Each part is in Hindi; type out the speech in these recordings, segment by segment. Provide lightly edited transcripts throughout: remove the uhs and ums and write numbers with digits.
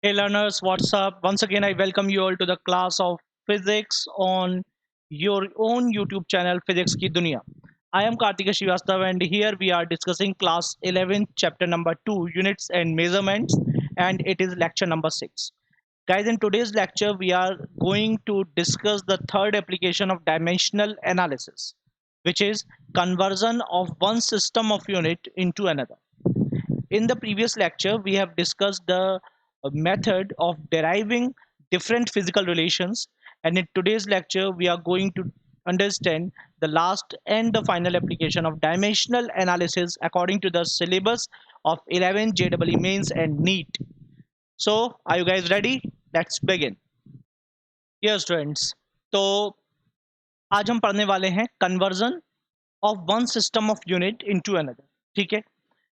Hey learners, what's up? Once again, I welcome you all to the class of physics on your own YouTube channel, Physics Ki Dunia. I am Kartika Srivastava, and here we are discussing class 11, chapter number 2, units and measurements, and it is lecture number 6. Guys, in today's lecture, we are going to discuss the third application of dimensional analysis, which is conversion of one system of unit into another. In the previous lecture, we have discussed the method of deriving different physical relations, and in today's lecture, we are going to understand the last and the final application of dimensional analysis according to the syllabus of 11 JEE mains and NEET. So, are you guys ready? Let's begin. Yes, students. तो आज हम पढ़ने वाले हैं conversion of one system of unit into another. ठीक है,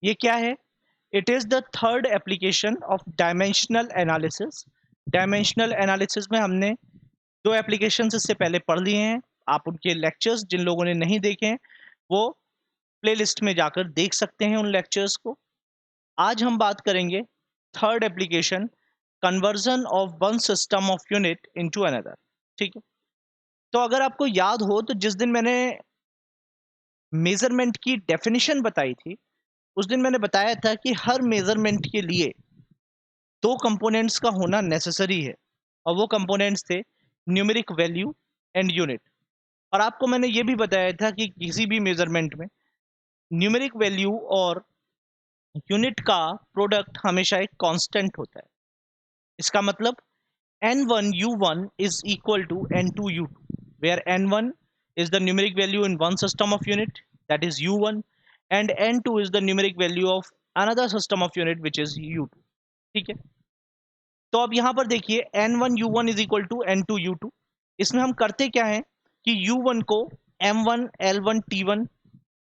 ये क्या है? It is the third application of dimensional analysis. Dimensional analysis में हमने दो एप्लीकेशन इससे पहले पढ़ लिए हैं. आप उनके लेक्चर्स जिन लोगों ने नहीं देखे हैं वो प्लेलिस्ट में जाकर देख सकते हैं उन लेक्चर्स को. आज हम बात करेंगे third application, conversion of one system of unit into another. ठीक है, तो अगर आपको याद हो तो जिस दिन मैंने मेजरमेंट की डेफिनेशन बताई थी, उस दिन मैंने बताया था कि हर मेजरमेंट के लिए दो कंपोनेंट्स का होना नेसेसरी है, और वो कंपोनेंट्स थे न्यूमेरिक वैल्यू एंड यूनिट. और आपको मैंने ये भी बताया था कि किसी भी मेजरमेंट में न्यूमेरिक वैल्यू और यूनिट का प्रोडक्ट हमेशा एक कांस्टेंट होता है. इसका मतलब n1 u1 is equal to n2 u2, where n1 is the numeric value in one system of unit, that is u1, and n2 is the numeric value of another system of unit, which is u2. ठीक है, तो अब यहां पर देखिए n1 u1 is equal to n2 u2. इसमें हम करते क्या है कि u1 को m1 l1 t1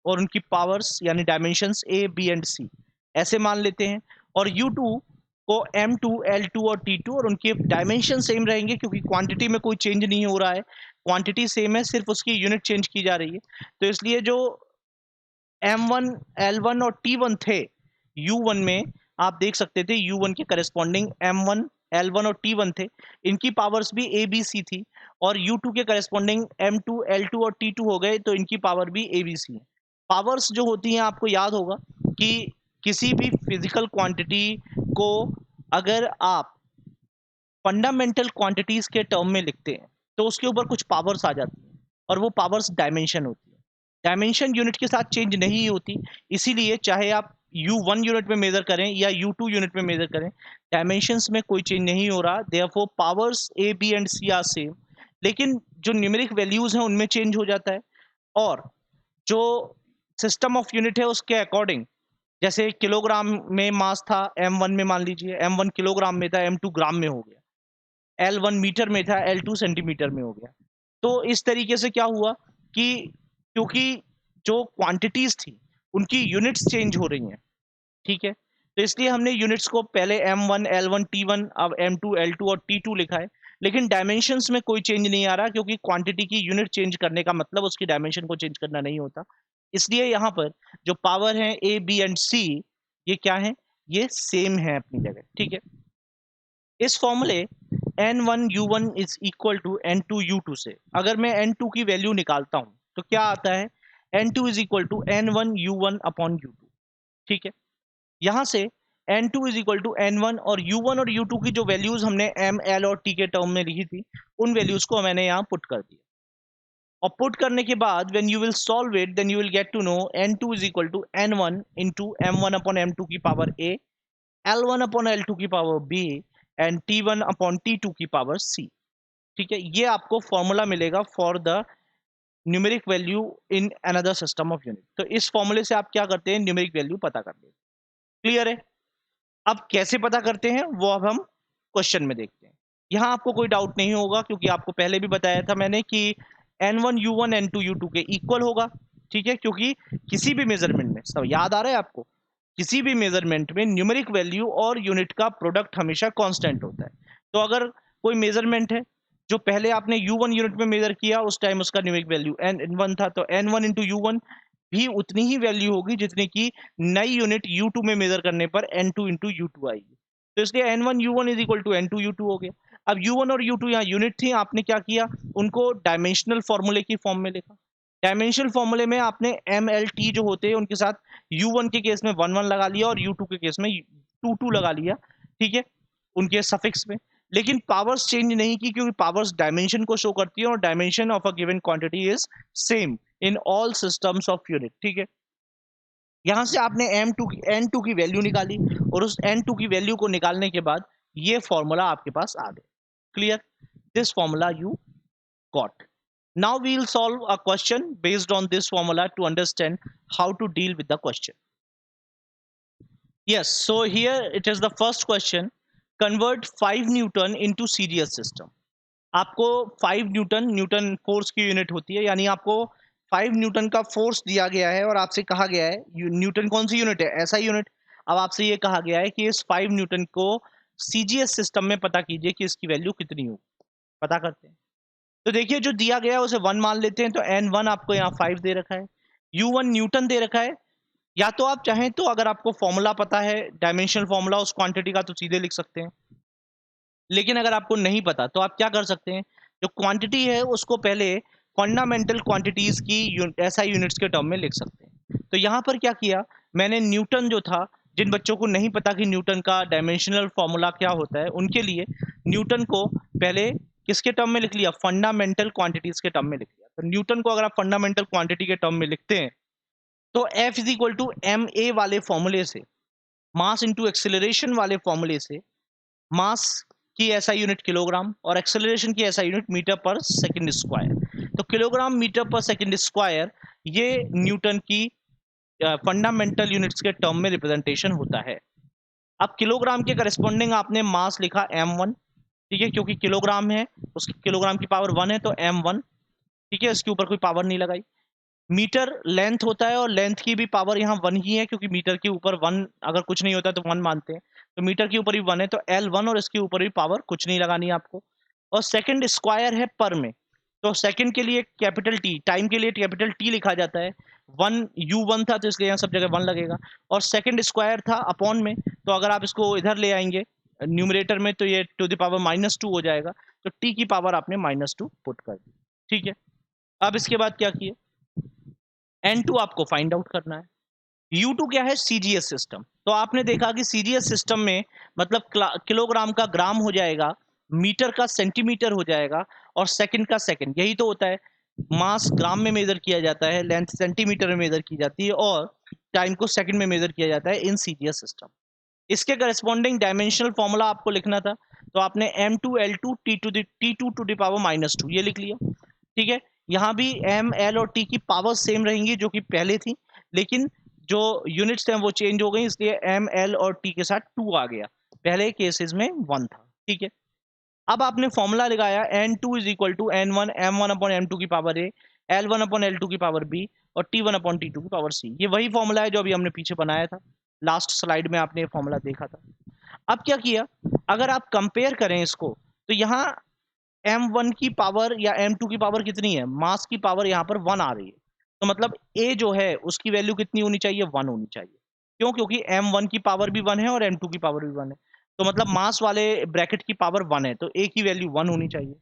और उनकी पावर्स यानी dimensions a b and c ऐसे मान लेते हैं, और u2 को m2 l2 और t2 और उनके डायमेंशन सेम रहेंगे क्योंकि क्वांटिटी में कोई चेंज नहीं हो रहा है. क्वांटिटी सेम है, सिर्फ उसकी यूनिट चेंज की जा रही है. तो इसलिए जो m1 l1 और t1 थे u1 में, आप देख सकते थे u1 के करस्पॉन्डिंग m1 l1 और t1 थे, इनकी पावर्स भी a b c थी. और u2 के करस्पॉन्डिंग m2 l2 और t2 हो गए, तो इनकी पावर भी a b c है. पावर्स जो होती हैं, आपको याद होगा कि किसी भी फिजिकल क्वांटिटी को अगर आप फंडामेंटल क्वांटिटीज के टर्म में लिखते हैं तो उसके ऊपर कुछ पावर्स आ जाती हैं, और वो पावर्स डायमेंशन होती है. डायमेंशन यूनिट के साथ चेंज नहीं होती, इसीलिए चाहे आप u1 यूनिट में मेजर करें या u2 यूनिट में मेजर करें, डायमेंशंस में कोई चेंज नहीं हो रहा. Therefore powers a b and c are same, लेकिन जो न्यूमेरिक वैल्यूज हैं उनमें चेंज हो जाता है. और जो सिस्टम ऑफ यूनिट है उसके अकॉर्डिंग, जैसे किलोग्राम में मास था m1 में, मान लीजिए m1 किलोग्राम में था, m2 ग्राम में हो गया. L1 मीटर में था, L2 सेंटीमीटर में हो गया. तो इस तरीके से क्या हुआ कि क्योंकि जो क्वांटिटीज थी उनकी यूनिट्स चेंज हो रही हैं. ठीक है, तो इसलिए हमने यूनिट्स को पहले m1 l1 t1, अब m2 l2 और t2 लिखा है. लेकिन डायमेंशंस में कोई चेंज नहीं आ रहा, क्योंकि क्वांटिटी की यूनिट चेंज करने का मतलब उसकी डायमेंशन को चेंज करना नहीं होता. इसलिए यहाँ पर जो पावर है a b एंड c, ये क्या है? ये सेम है अपनी जगह. ठीक है, इस फॉर्मूले n1 u1 is equal to n2 u2 से अगर मैं n2 की वैल्यू निकालता हूं तो क्या आता है? n2 is equal to n1 u1 upon u2. ठीक है, यहां से n2 is equal to n1, और u1 और u2 की जो वैल्यूज हमने m l और t के टर्म में लिखी थी, उन वैल्यूज को मैंने यहाँ पुट कर दिया. और पुट करने के बाद when you will solve it, then you will get to know n2 is equal to n1 into m1 upon m2 की power a, L1 upon L2 की power b and T1 upon T2 की पावर c. ठीक है, ये आपको फॉर्मूला मिलेगा for the numeric value in another system of unit. तो इस फॉर्मूले से आप क्या करते हैं? न्यूमेरिक वैल्यू पता कर लेते हैं. क्लियर है? अब कैसे पता करते हैं वो अब हम क्वेश्चन में देखते हैं. यहाँ आपको कोई डाउट नहीं होगा, क्योंकि आपको पहले भी बताया था मैंने कि n1 u1 n2 u2 के इक्वल होगा. ठीक है, क्योंकि किसी भी मेजरमेंट में, सब याद आ रहा है आपको, किसी भी मेजरमेंट में न्यूमेरिक वैल्यू और यूनिट का प्रोडक्ट हमेशा कांस्टेंट होता है. तो अगर कोई मेजरमेंट है जो पहले आपने u1 यूनिट में मेजर किया, उस टाइम उसका न्यूमेरिक वैल्यू n1 था, तो n1 इंटू u1 भी उतनी ही वैल्यू होगी जितनी की नई यूनिट u2 में मेजर करने पर n2 इंटू u2 आएगी. तो इसलिए N1 U1 is equal to N2 U2 हो गया। अब U1 और U2 यहाँ यूनिट थी, आपने क्या किया, उनको डायमेंशनल फॉर्मूले की फॉर्म में लिखा। डायमेंशनल फॉर्मूले में आपने MLT जो होते हैं उनके साथ U1 के केस में 1 1 लगा लिया और U2 के केस में 2 2 लगा लिया, ठीक है, उनके सफिक्स में। लेकिन पावर्स चेंज नहीं की, क्योंकि पावर्स डायमेंशन को शो करती है और dimension of a given quantity is same in all systems of unit, ठीक है। यहां से आपने N2 की वैल्यू निकाली और उस N2 की वैल्यू को निकालने के बाद ये फॉर्मूला आपके पास आ गया। Clear? This formula you got. Now we'll solve a question based on this formula to understand how to deal with the question. Yes, so here it is the first question. Convert 5 Newton into series system. आपको 5 न्यूटन, न्यूटन फोर्स की यूनिट होती है, यानी आपको 5 न्यूटन का फोर्स दिया गया है और आपसे कहा गया है, न्यूटन कौन सी यूनिट है, ऐसा यूनिट। अब आपसे ये कहा गया है कि इस 5 न्यूटन को सीजीएस सिस्टम में पता कीजिए कि इसकी वैल्यू कितनी हो। पता करते हैं। तो देखिए जो दिया गया है उसे 1 मान लेते हैं, तो N1 आपको यहाँ 5 दे रखा है, U1 न्यूटन दे रखा है। या तो आप चाहें तो अगर आपको फॉर्मूला पता है डायमेंशनल फॉर्मूला उस क्वांटिटी का, तो सीधे लिख सकते हैं। लेकिन अगर आपको नहीं पता तो आप क्या कर सकते हैं, जो क्वांटिटी है उसको पहले फंडामेंटल क्वांटिटीज की एसआई यूनिट्स के टर्म में लिख सकते हैं। तो यहाँ पर क्या किया मैंने, न्यूटन जो था, जिन बच्चों को नहीं पता कि न्यूटन का डायमेंशनल फॉर्मूला क्या होता है, उनके लिए न्यूटन को पहले किसके टर्म में लिख लिया, फंडामेंटल क्वांटिटीज के टर्म में लिख लिया। तो न्यूटन को अगर आप फंडामेंटल क्वांटिटी के टर्म में लिखते हैं तो F is equal to MA वाले फॉर्मूले से, मास इंटू एक्सेलरेशन वाले फॉर्मूले से, मास की ऐसा यूनिट किलोग्राम और एक्सेलरेशन की ऐसा यूनिट मीटर पर सेकंड स्क्वायर। तो किलोग्राम मीटर पर सेकंड स्क्वायर ये न्यूटन की फंडामेंटल यूनिट्स के टर्म में रिप्रेजेंटेशन होता है। अब किलोग्राम के करस्पॉन्डिंग आपने मास लिखा M1, ठीक है, क्योंकि किलोग्राम है, उसकी किलोग्राम की पावर 1 है तो M1, ठीक है, इसके ऊपर कोई पावर नहीं लगाई। मीटर लेंथ होता है और लेंथ की भी पावर यहाँ 1 ही है, क्योंकि मीटर के ऊपर 1 अगर कुछ नहीं होता तो 1 मानते हैं, तो मीटर के ऊपर भी 1 है, तो L1 और इसके ऊपर भी पावर कुछ नहीं लगानी है आपको। और सेकंड स्क्वायर है पर में, तो सेकंड के लिए कैपिटल टी, टाइम के लिए कैपिटल टी लिखा जाता है। 1 U1 था तो इसलिए यहाँ सब जगह 1 लगेगा, और सेकंड स्क्वायर था अपॉन में, तो अगर आप इसको इधर ले आएंगे न्यूमरेटर में तो ये टू द पावर -2 हो जाएगा, तो टी की पावर आपने -2 पुट कर दी, ठीक है। अब इसके बाद क्या किए, N2 आपको फाइंड आउट करना है। U2 क्या है, सीजीएस सिस्टम। तो आपने देखा कि सीजीएस सिस्टम में मतलब किलोग्राम का ग्राम हो जाएगा, मीटर का सेंटीमीटर हो जाएगा और सेकंड का सेकंड, यही तो होता है। मास ग्राम में मेजर किया जाता है, लेंथ सेंटीमीटर में मेजर की जाती है और टाइम को सेकंड में मेजर किया जाता है इन सीजीएस सिस्टम। इसके करस्पॉन्डिंग डायमेंशनल फॉर्मूला आपको लिखना था, तो आपने M2L2 T2 to the power -2 ये लिख लिया, ठीक है। यहाँ भी M L और T की पावर सेम रहेंगी जो कि पहले थी, लेकिन जो यूनिट्स हैं वो चेंज हो गई, इसलिए M L और T के साथ 2 आ गया, पहले केसेस में 1 था, ठीक है। अब आपने फॉर्मूला लगाया N2 is equal to N1 M1 upon M2 की power A, L1 upon L2 की पावर B और T1 अपॉन T2 की पावर C। ये वही फॉर्मूला है जो अभी हमने पीछे बनाया था, लास्ट स्लाइड में आपने ये फॉर्मूला देखा था। अब क्या किया, अगर आप कंपेयर करें इसको, तो यहाँ M1 की पावर या M2 की पावर कितनी है, मास की पावर यहाँ पर 1 आ रही है, तो मतलब A जो है उसकी वैल्यू कितनी होनी चाहिए, 1 होनी चाहिए। क्यों, क्योंकि M1 की पावर भी 1 है और M2 की पावर भी 1 है, तो मतलब मास वाले ब्रैकेट की पावर 1 है, तो A की वैल्यू 1 होनी चाहिए।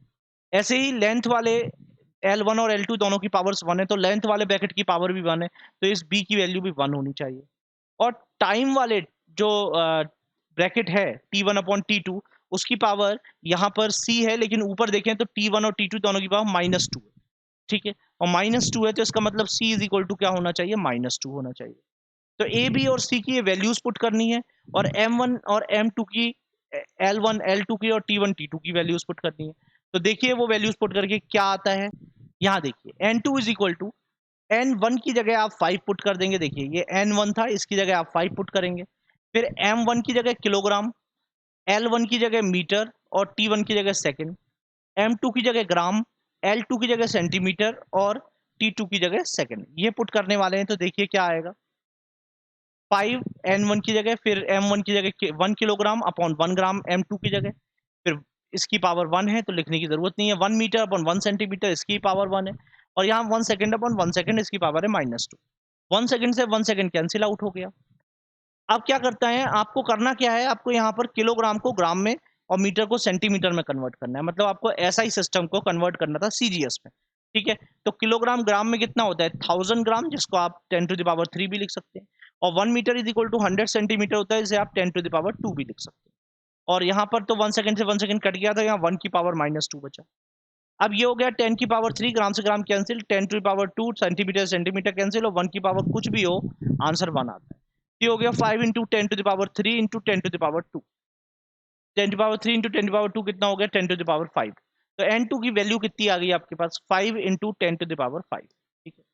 ऐसे ही लेंथ वाले L1 और L2 दोनों की पावर्स 1 है, तो लेंथ वाले ब्रैकेट की पावर भी 1 है, तो इस B की वैल्यू भी 1 होनी चाहिए। और टाइम वाले जो ब्रैकेट है T1 अपॉन T2, उसकी पावर यहाँ पर C है, लेकिन ऊपर देखें तो T1 और T2 दोनों की पावर -2 है, ठीक है, और -2 है तो इसका मतलब C इज इक्वल टू क्या होना चाहिए, -2 होना चाहिए। तो A B और C की ये वैल्यूज पुट करनी है और M1 और M2 की, L1 L2 की और T1 T2 की वैल्यूज पुट करनी है। तो देखिए वो वैल्यूज पुट करके क्या आता है, यहाँ देखिए N2 is equal to N1 की जगह आप 5 पुट कर देंगे, देखिए ये N1 था, इसकी जगह आप 5 पुट करेंगे, फिर M1 की जगह किलोग्राम, L1 की जगह मीटर और T1 की जगह सेकंड, M2 की जगह ग्राम, L2 की जगह सेंटीमीटर और T2 की जगह सेकंड, ये पुट करने वाले हैं। तो देखिए क्या आएगा, 5 N1 की जगह, फिर M1 की जगह 1 किलोग्राम अपॉन 1 ग्राम M2 की जगह, फिर इसकी पावर 1 है तो लिखने की जरूरत नहीं है, 1 मीटर अपॉन 1 सेंटीमीटर इसकी पावर 1 है, और यहाँ 1 सेकंड अपॉन 1 सेकंड इसकी पावर है -2। 1 सेकंड से 1 सेकंड कैंसिल आउट हो गया, अब क्या करता है, आपको करना क्या है, आपको यहाँ पर किलोग्राम को ग्राम में और मीटर को सेंटीमीटर में कन्वर्ट करना है। मतलब आपको ऐसा ही सिस्टम को कन्वर्ट करना था सीजीएस में। ठीक है, तो किलोग्राम ग्राम में कितना होता है, 1000 ग्राम, जिसको आप 10⁻³ भी लिख सकते हैं। और 1 metre is equal to 100 centimetre होता है, जिसे आप 10⁻² भी लिख सकते हैं। और यहाँ पर तो 1 सेकंड से 1 सेकंड कट गया था, यहाँ 1⁻⁻² बचा। अब ये हो गया 10⁻³ ग्राम से gram cancel, 10⁻², centimetre centimetre cancel, और 1 कुछ भी हो, आंसर 1 आता है। ये हो गया 5 इंटू 10⁻³ इंटू 10⁻²। 10⁻³ इंटू 10⁻² कितना हो गया, 10⁻5। तो n2 की वैल्यू कितनी आ गई आपके पास, 5 इंटू 10⁻5। ठीक है,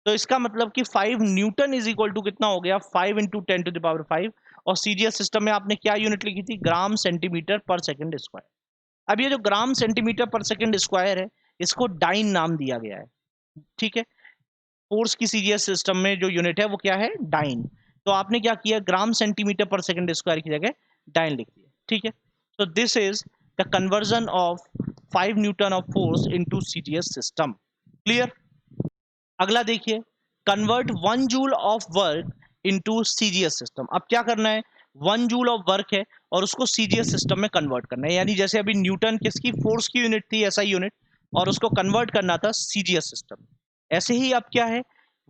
तो इसका मतलब कि 5 न्यूटन इज इक्वल टू कितना हो गया, 5 इंटू 10⁻5। और सीजीएस सिस्टम में आपने क्या यूनिट लिखी थी, ग्राम सेंटीमीटर पर सेकंड स्क्वायर। अब ये जो ग्राम सेंटीमीटर पर सेकंड स्क्वायर है, इसको डाइन नाम दिया गया है। ठीक है, फोर्स की सीजीएस सिस्टम में जो यूनिट है वो क्या है, डाइन। तो आपने क्या किया, ग्राम सेंटीमीटर पर सेकंड स्क्वायर की जगह डाइन लिख दिया। ठीक है, तो this is the conversion of 5 Newton of force into CGS system. Clear. अगला देखिए, convert 1 joule of work into CGS system. अब क्या करना है, 1 जूल ऑफ वर्क है और उसको सीजीएस सिस्टम में कन्वर्ट करना है। यानी जैसे अभी न्यूटन किसकी, फोर्स की यूनिट थी, ऐसा यूनिट, और उसको कन्वर्ट करना था सीजीएस सिस्टम। ऐसे ही अब क्या है,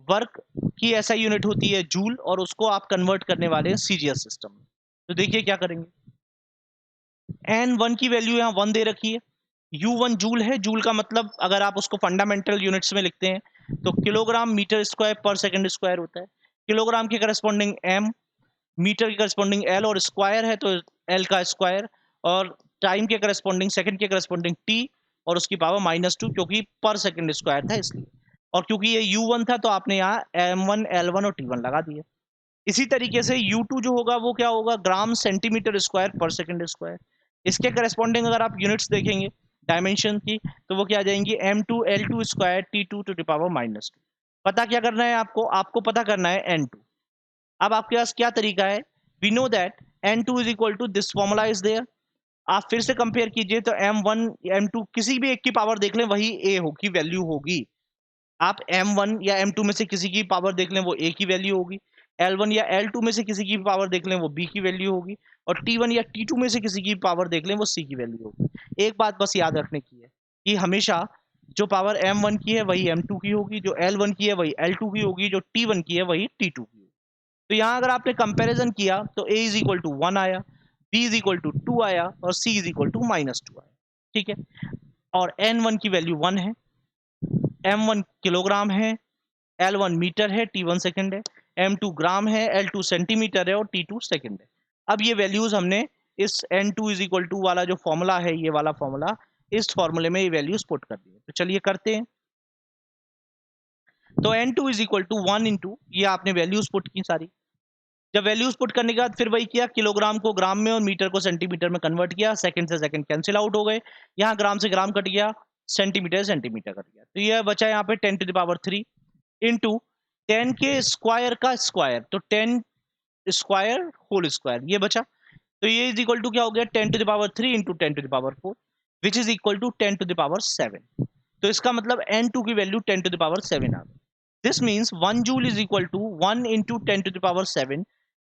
वर्क की ऐसा यूनिट होती है जूल, और उसको आप कन्वर्ट करने वाले हैं सीजीएस सिस्टम में। तो देखिए क्या करेंगे, n1 की वैल्यू यहाँ 1 दे रखी है, u1 जूल है। जूल का मतलब अगर आप उसको फंडामेंटल यूनिट्स में लिखते हैं तो kilogram metre square per second square होता है। किलोग्राम के करस्पॉन्डिंग m, मीटर के करस्पॉन्डिंग l, और स्क्वायर है तो l का स्क्वायर, और टाइम के करस्पॉन्डिंग, सेकंड के करस्पॉन्डिंग t, और उसकी पावर -2, क्योंकि पर सेकंड स्क्वायर था इसलिए। और क्योंकि ये u1 था तो आपने यहाँ m1 l1 और t1 लगा दिए। इसी तरीके से u2 जो होगा वो क्या होगा, ग्राम centimetre square per second square. इसके करस्पॉन्डिंग अगर आप यूनिट्स देखेंगे डायमेंशन की, तो वो क्या आ जाएंगी, m2 l2 square t2 to the power -2। पता क्या करना है आपको, आपको पता करना है n2। अब आपके पास क्या तरीका है, we know that n2 is equal to this formula is there. आप फिर से कंपेयर कीजिए तो m1 m2 किसी भी एक की पावर देख लें, वही a होगी, वैल्यू होगी। आप m1 या m2 में से किसी की पावर देख लें, वो a की वैल्यू होगी। l1 या l2 में से किसी की पावर देख लें, वो b की वैल्यू होगी। और t1 या t2 में से किसी की पावर देख लें, वो c की वैल्यू होगी। एक बात बस याद रखने की है कि हमेशा जो पावर m1 की है वही m2 की होगी, जो l1 की है वही l2 की होगी, जो t1 की है वही t2 की होगी। तो यहाँ अगर आपने कंपैरिजन किया तो a इज इक्वल टू 1 आया, b इज इक्वल टू 2 आया, और c इज इक्वल टू -2 आया। ठीक है, और n1 की वैल्यू 1 है, m1 किलोग्राम है, L1 मीटर है, T1 सेकंड है, M2 ग्राम है, L2 सेंटीमीटर है, और T2 सेकंड है। अब ये वैल्यूज हमने इस N2 इज इक्वल टू वाला जो फॉर्मूला है, ये वाला फॉर्मूला, इस फॉर्मूले में ये वैल्यूज पुट कर दी है। तो चलिए करते हैं। तो N2 is equal to 1 into, ये आपने वैल्यूज पुट की सारी। जब वैल्यूज पुट करने के बाद फिर वही किया, किलोग्राम को ग्राम में और मीटर को सेंटीमीटर में कन्वर्ट किया, सेकंड से सेकंड कैंसिल आउट हो गए, यहाँ ग्राम से ग्राम कट गया, सेंटीमीटर सेंटीमीटर कट गया। तो ये बचा यहाँ पे 10⁻³ इंटू 10 के स्क्वायर का स्क्वायर, तो 10 स्क्वायर होल स्क्वायर, ये बचा। तो ये इज इक्वल टू क्या हो गया, 10⁻³ into 10⁻4, which is equal to 10⁻7। तो इसका मतलब n2 की वैल्यू 10⁻7 आ गई। This means 1 joule is equal to 1 into 10⁻7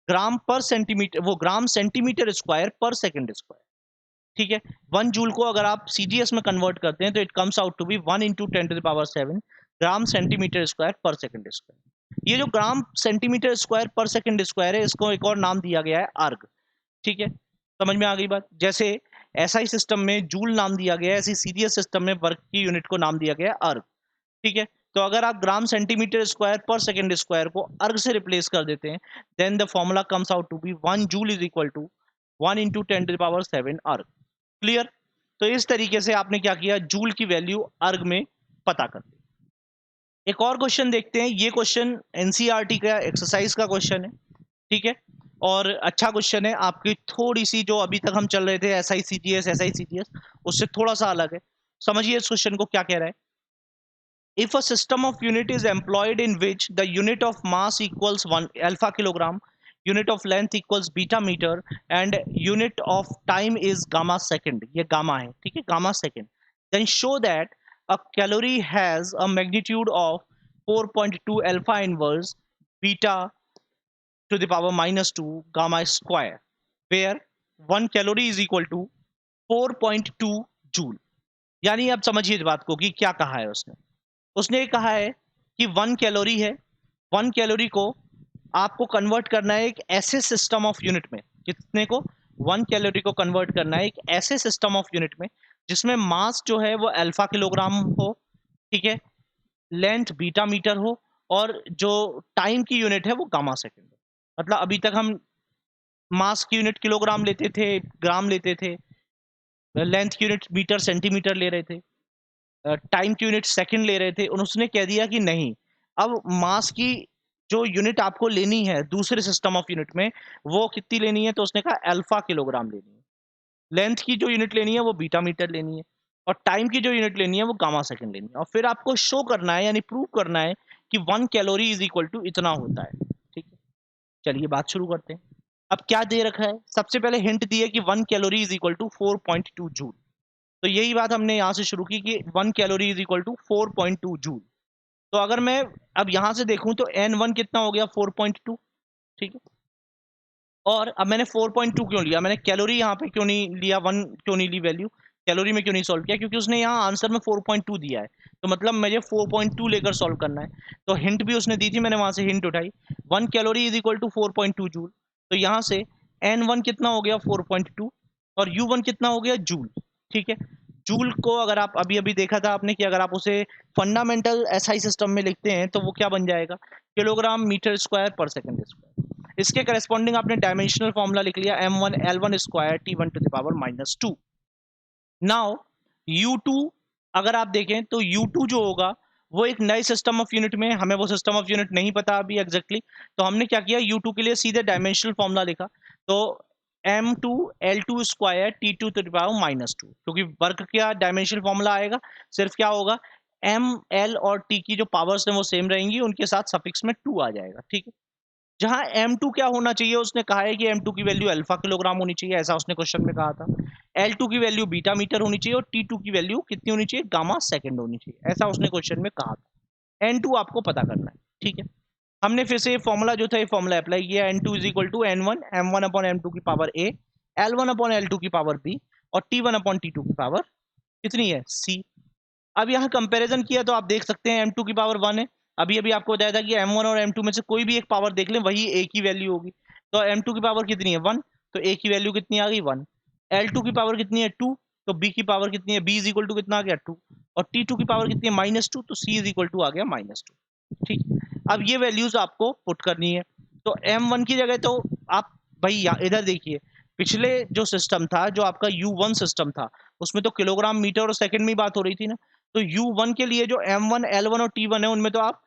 gram per centimetre, वो gram centimetre square per second square. ठीक है, 1 जूल को अगर आप सीजीएस में कन्वर्ट करते हैं तो it comes out to be 1 into 10⁻7 gram centimetre square per second square. ये जो gram centimetre square per second square है, इसको एक और नाम दिया गया है अर्ग। ठीक है, समझ में आ गई बात। जैसे एसआई सिस्टम में जूल नाम दिया गया है, ऐसी सीजीएस सिस्टम में वर्क की यूनिट को नाम दिया गया है अर्ग। ठीक है, तो अगर आप gram centimetre square per second square को अर्ग से रिप्लेस कर देते हैं, then the formula comes out to be 1 joule is equal to 1 into 10⁻7 erg. Clear. तो इस तरीके से आपने क्या किया, जूल की वैल्यू अर्ग में पता कर दी। एक और क्वेश्चन देखते हैं। ये क्वेश्चन एनसीईआरटी का एक्सरसाइज का क्वेश्चन है। ठीक है, और अच्छा क्वेश्चन है। आपकी थोड़ी सी जो अभी तक हम चल रहे थे एसआई सीजीएस उससे थोड़ा सा अलग है। समझिए इस क्वेश्चन को क्या कह रहा है। If a system of unit is employed in which the unit of mass equals 1 alpha kilogram, unit of length equals beta meter, and unit of time is gamma second, ये gamma है, ठीक है, gamma second, then show that a calorie has a magnitude of 4.2 alpha inverse beta to the power minus 2 gamma square, where 1 calorie is equal to 4.2 joule. यानी आप समझिए इस बात को कि क्या कहा है उसने। उसने ये कहा है कि 1 कैलोरी है, 1 कैलोरी को आपको कन्वर्ट करना है एक ऐसे सिस्टम ऑफ यूनिट में, कितने को, 1 कैलोरी को कन्वर्ट करना है एक ऐसे सिस्टम ऑफ यूनिट में जिसमें मास जो है वो अल्फा किलोग्राम हो, ठीक है, लेंथ बीटा मीटर हो, और जो टाइम की यूनिट है वो गामा सेकंड हो। मतलब अभी तक हम मास की यूनिट किलोग्राम लेते थे, ग्राम लेते थे, लेंथ की यूनिट मीटर सेंटीमीटर ले रहे थे, टाइम की यूनिट सेकंड ले रहे थे, और उसने कह दिया कि नहीं, अब मास की जो यूनिट आपको लेनी है दूसरे सिस्टम ऑफ यूनिट में वो कितनी लेनी है, तो उसने कहा अल्फा किलोग्राम लेनी है। लेंथ की जो यूनिट लेनी है वो बीटा मीटर लेनी है, और टाइम की जो यूनिट लेनी है वो गामा सेकंड लेनी है, और फिर आपको शो करना है यानी प्रूव करना है कि 1 कैलोरी इज इक्वल टू इतना होता है। ठीक है, चलिए बात शुरू करते हैं। अब क्या दे रखा है, सबसे पहले हिंट दी है कि 1 calorie is equal to 4.2 joule. तो यही बात हमने यहां से शुरू की कि 1 calorie is equal to 4.2 joule. तो अगर मैं अब यहां से देखूं तो n1 कितना हो गया, 4.2। ठीक है, और अब मैंने 4.2 क्यों लिया, मैंने कैलोरी यहाँ पे क्यों नहीं लिया, 1 क्यों नहीं ली वैल्यू, कैलोरी में क्यों नहीं सॉल्व किया, क्योंकि उसने यहाँ आंसर में 4.2 दिया है, तो मतलब मुझे 4.2 लेकर सॉल्व करना है। तो हिंट भी उसने दी थी, मैंने वहां से हिंट उठाई, 1 calorie is equal to 4.2 joule. तो यहाँ से n1 कितना हो गया 4.2, और u1 कितना हो गया जूल। ठीक है, जूल को अगर आप अभी अभी देखा था आपने कि अगर आप उसे फंडामेंटल एसआई सिस्टम में लिखते हैं तो वो क्या बन जाएगा, kilogram metre square per second square. इसके करस्पॉन्डिंग आपने डायमेंशनल फॉर्मूला लिख लिया m1 l1 square t1 to the power minus 2। Now u2 अगर आप देखें तो u2 जो होगा वो एक नए सिस्टम ऑफ यूनिट में, हमें वो सिस्टम ऑफ यूनिट नहीं पता अभी एग्जैक्टली, तो हमने क्या किया, u2 के लिए सीधे डायमेंशनल फॉर्मूला लिखा। तो m2 l2 square t2 to the power minus 2, क्योंकि वर्क क्या डायमेंशनल फॉर्मूला आएगा, सिर्फ क्या होगा, m l और t की जो पावर्स हैं वो सेम रहेंगी, उनके साथ सफिक्स में 2 आ जाएगा। ठीक है, जहां m2 क्या होना चाहिए, उसने कहा है कि m2 की वैल्यू अल्फा किलोग्राम होनी चाहिए, ऐसा उसने क्वेश्चन में कहा था। l2 की वैल्यू बीटा मीटर होनी चाहिए, और t2 की वैल्यू कितनी होनी चाहिए, गामा सेकंड होनी चाहिए, ऐसा उसने क्वेश्चन में कहा था। n2 आपको पता करना है। ठीक है, हमने फिर से फॉर्मूला जो था ये फॉर्मूला अप्लाई किया, n2 is equal to n1 m1 upon m2 की power a, l1 upon l2 की पावर b, और t1 अपॉन t2 की पावर कितनी है, c। अब यहाँ कंपैरिजन किया तो आप देख सकते हैं m2 की पावर 1 है, अभी अभी आपको बताया था कि m1 और m2 में से कोई भी एक पावर देख लें वही a की वैल्यू होगी। तो m2 की पावर कितनी है 1, तो a की वैल्यू कितनी आ गई 1। l2 की पावर कितनी है 2, तो b की पावर कितनी है, b इज इक्वल टू कितना आ गया 2, और t2 की पावर कितनी है -2, तो c इज इक्वल टू आ गया -2। ठीक, अब ये वैल्यूज आपको पुट करनी है। तो m1 की जगह तो आप भाई इधर देखिए, पिछले जो सिस्टम था जो आपका u1 सिस्टम था उसमें तो किलोग्राम मीटर और सेकंड में ही बात हो रही थी ना। तो u1 के लिए जो m1 l1 और t1 है उनमें तो आप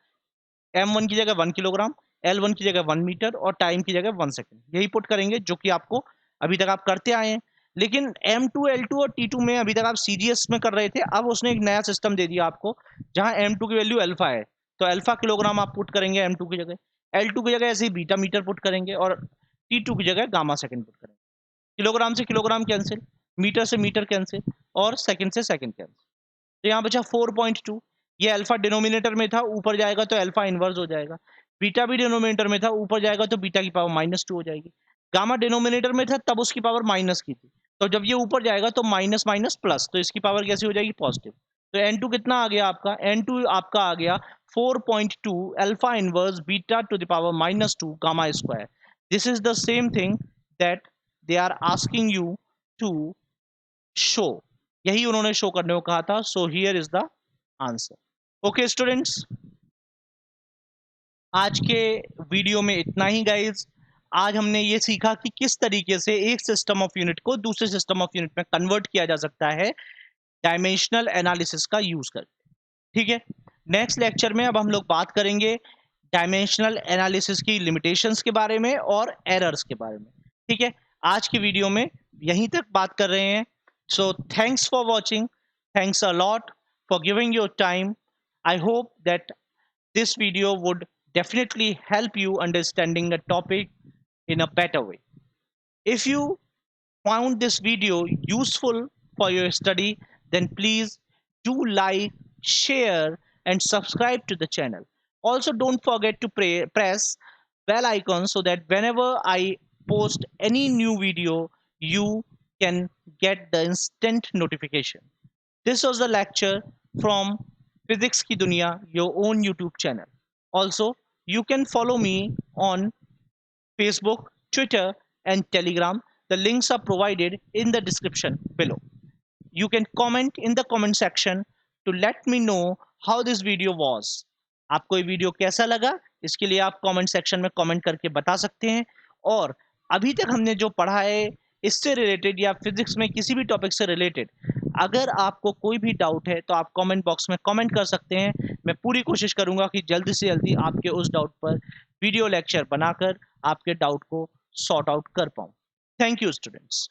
m1 की जगह 1 किलोग्राम, l1 की जगह 1 मीटर, और टाइम की जगह 1 सेकंड, यही पुट करेंगे जो कि आपको अभी तक आप करते आए हैं। लेकिन m2 l2 और t2 में अभी तक आप सीजीएस में कर रहे थे, अब उसने एक नया सिस्टम दे दिया आपको जहां m2 की वैल्यू अल्फा है, तो अल्फा किलोग्राम आप पुट करेंगे m2 की जगह, l2 की जगह ऐसे ही बीटा मीटर पुट करेंगे, और t2 की जगह गामा सेकंड पुट करेंगे। किलोग्राम से किलोग्राम कैंसिल, मीटर से मीटर कैंसिल, और सेकंड से सेकंड कैंसिल। तो यहाँ बचा 4.2, ये अल्फा डिनोमिनेटर में था, ऊपर जाएगा तो अल्फा इनवर्स हो जाएगा। बीटा भी डिनोमिनेटर में था, ऊपर जाएगा तो बीटा की पावर -2 हो जाएगी। गामा डिनोमिनेटर में था तब उसकी पावर माइनस की थी, तो जब ये ऊपर जाएगा तो माइनस माइनस प्लस, तो इसकी पावर कैसी हो जाएगी, पॉजिटिव। तो n2 कितना आ गया आपका, n2 आपका आ गया 4.2 alpha inverse beta to the power -2 gamma square. This is the same thing that they are asking you to show, यही उन्होंने शो करने को कहा था। So here is the answer. Okay students, आज के वीडियो में इतना ही गाइज। आज हमने ये सीखा कि किस तरीके से एक सिस्टम ऑफ यूनिट को दूसरे सिस्टम ऑफ यूनिट में कन्वर्ट किया जा सकता है डायमेंशनल एनालिसिस का यूज करके। ठीक है, नेक्स्ट लेक्चर में अब हम लोग बात करेंगे डायमेंशनल एनालिसिस की लिमिटेशंस के बारे में और एरर्स के बारे में। ठीक है, आज की वीडियो में यहीं तक बात कर रहे हैं। So thanks for watching, thanks a lot for giving your time. I hope that this video would definitely help you understanding the topic in a better way. If you found this video useful for your study, then please do like, share, and subscribe to the channel. Also, don't forget to press bell icon so that whenever I post any new video, you can get the instant notification. This was the lecture from Physics Ki Duniya, your own YouTube channel. Also, you can follow me on Facebook, Twitter, and Telegram. The links are provided in the description below. You can comment in the comment section to let me know how this video was. आपको ये वीडियो कैसा लगा, इसके लिए आप कमेंट सेक्शन में कमेंट करके बता सकते हैं। और अभी तक हमने जो पढ़ा है इससे रिलेटेड या फिजिक्स में किसी भी टॉपिक से रिलेटेड अगर आपको कोई भी डाउट है तो आप कमेंट बॉक्स में कमेंट कर सकते हैं। मैं पूरी कोशिश करूंगा कि जल्दी से जल्दी आपके उस डाउट पर वीडियो लेक्चर बनाकर आपके डाउट को सॉर्ट आउट कर पाऊँ। Thank you students.